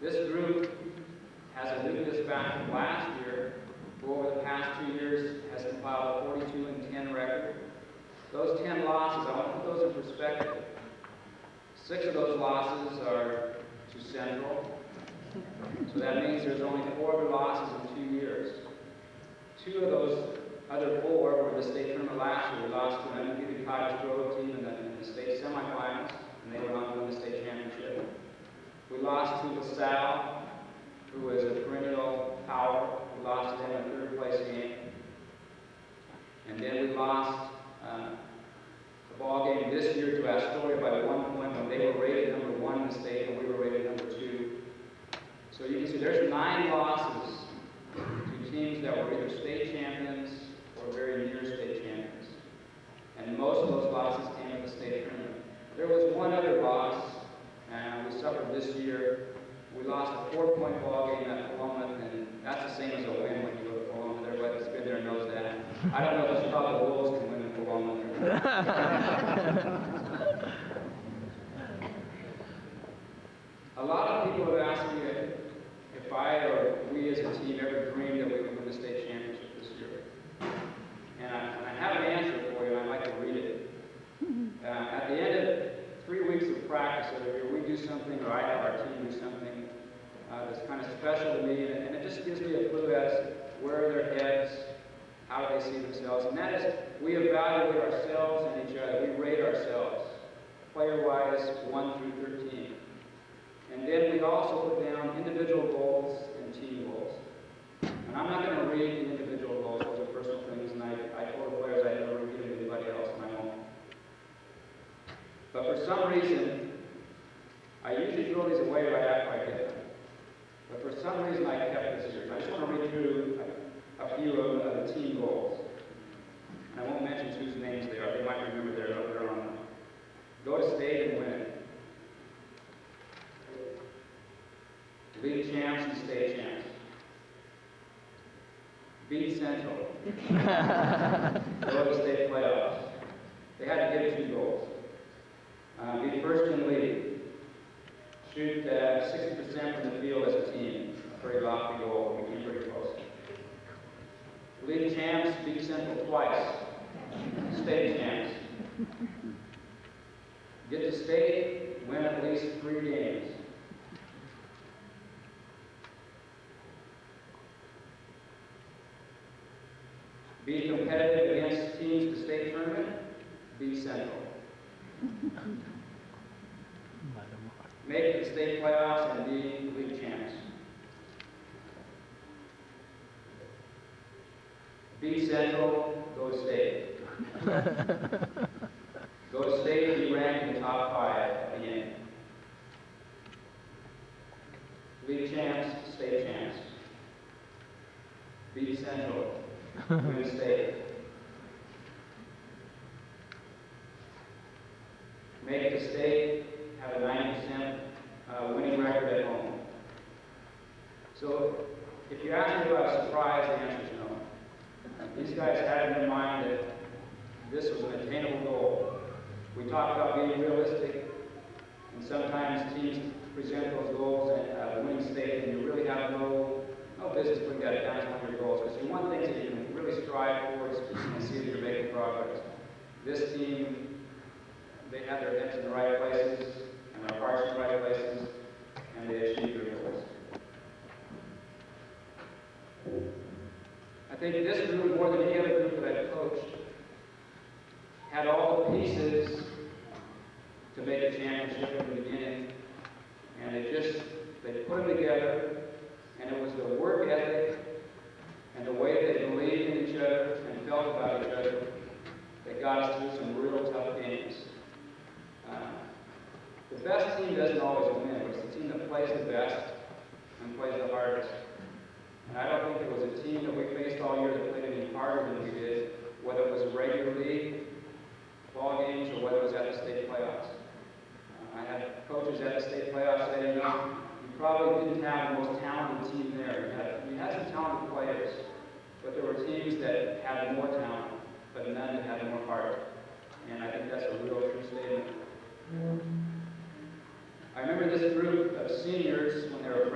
This group has a nucleus back from last year, who over the past 2 years has compiled a 42-10 record. Those 10 losses, I want to put those in perspective. 6 of those losses are to Central. So that means there's only 4 other losses in 2 years. 2 of those other 4 were the state tournament last year. We lost to an undefeated Cottage Grove team in the state semifinals, and they went on to win the state championship. We lost to LaSalle, who is a perennial power. We lost to them in a 3rd place game. And then we lost the ball game this year to Astoria by 1 point when they were rated number 1 in the state and we were rated number 2. So you can see there's 9 losses to teams that were either state champions or very near state champions. And most of those losses came at the state tournament. There was one other loss, and we suffered this year. We lost a 4-point ball game at Paloma, and that's the same as a win when you go to Paloma. Everybody that's been there knows that. I don't know if the Chicago Wolves can win in Paloma. A lot of people have asked me if I or we as a team ever dreamed that we would win the state championship this year. And I have an answer for you, and I'd like to read it. At the end of 3 weeks of practice every year, we do something, or I have our team do something that's kind of special to me, and it just gives me a clue as to where their heads, how they see themselves, and that is we evaluate ourselves and each other. We rate ourselves, player-wise, 1 through 13. And then we also put down individual goals and team goals. And I'm not going to read the individual goals, those are personal things, and I told the players I'd never read anybody else, and I won't. But for some reason, I usually throw these away right after I get them. But for some reason, I kept this here. I just want to read through a few of the team goals. And I won't mention whose names they are. They might remember they're on them. Go to state and win. League champs and state champs. Beat Central. Go to state playoffs. They had to give 2 goals. Be first in the league. Shoot 60% from the field as a team. A pretty lofty goal. We came pretty close. League champs, beat Central twice. State champs. Get to state, win at least 3 games. Be competitive against teams to state tournament. Beat Central. Make the state playoffs and be league champs. Beat Central, go to state. Go to state, be ranked in the top 5 at the end. League champs, state champs. Beat Central, win state. Make it to state, have a 90% winning record at home. So, if you ask me about surprise, the answer is no. These guys had in their mind that this was an attainable goal. We talked about being realistic, and sometimes teams present those goals at winning state, and you really have no business putting that down as one of your goals, because you want things that you can really strive towards and see that you're making progress. This team, they had their heads in the right places, and their hearts in the right places, and they achieved their goals. I think this group, more than any other group that I've coached, had all the pieces to make a championship in the beginning, and they put them together, and it was the work ethic and the way that they believed in each other and felt about each other that got us through some real tough games. The best team doesn't always win, but it's the team that plays the best and plays the hardest. And I don't think there was a team that we faced all year that played any harder than we did, whether it was regular league, ball games, or whether it was at the state playoffs. I had coaches at the state playoffs say, you probably didn't have the most talented team there. You had some talented players, but there were teams that had more talent, but none that had more heart. And I think that's a real true statement. I remember this group of seniors when they were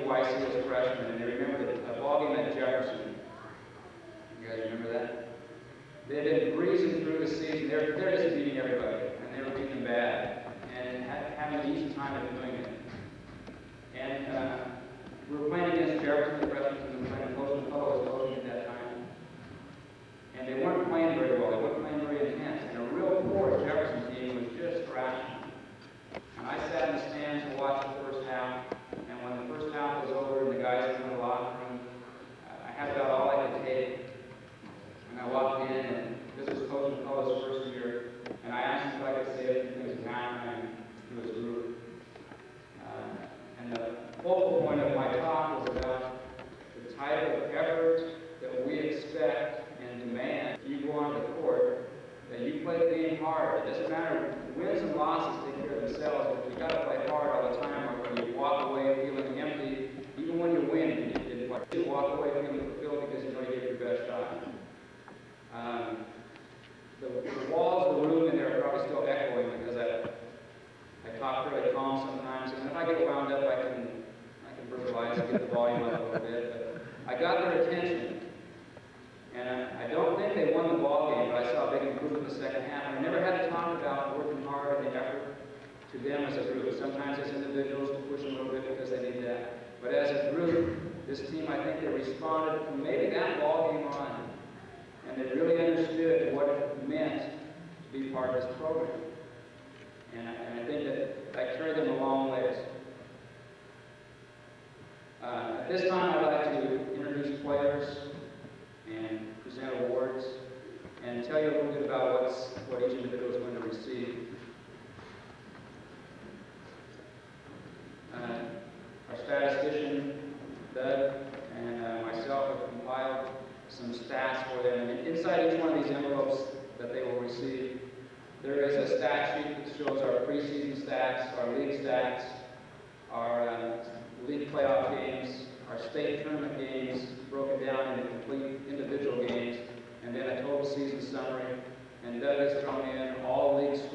YC as freshmen, and they remember a ball game at Jefferson. You guys remember that? They had been breezing through the season. They're just beating everybody, and they were beating them bad, and having an easy time of doing it. And we were playing against Jefferson, the freshmen, and we were playing Coach was coaching at that time. And they weren't playing very well. They weren't playing very intense. And a real poor Jefferson team was just crashing. And I sat in the stands to watch the first half. And when the first half was over and the guys were in the locker room, I had about all I could take. And I walked in, and this was Coach McCullough's first year. And I asked him if I could say a few things to him to his group. And the focal point of my talk was about the type of effort that we expect and demand. You go on the court, that you play the game hard. It doesn't matter, wins and losses take care of themselves, but you got to play hard all the time, or when you walk away feeling empty, even when you win, you didn't play. You walk away feeling fulfilled because you know you gave your best shot. The walls of the room in there are probably still echoing because I talk really calm sometimes, and if I get wound up, I can verbalize and get the volume up a little bit. But I got their attention. And I don't think they won the ball game, but I saw a big improvement in the second half. And I never had to talk about working hard and the effort to them as a group. Sometimes as individuals to push them a little bit because they need that. But as a group, this team, I think they responded from maybe that ball game on. And they really understood what it meant to be part of this program. And I think that carried them a long ways. At this time, I'd like to introduce players and present awards, and tell you a little bit about what each individual is going to receive. Our statistician, Doug, and myself have compiled some stats for them. And inside each one of these envelopes that they will receive, there is a stat sheet that shows our preseason stats, our league stats, our league playoff games, our state tournament games, broken down into complete individual games, and then a total season summary. And Doug has thrown in all league scores.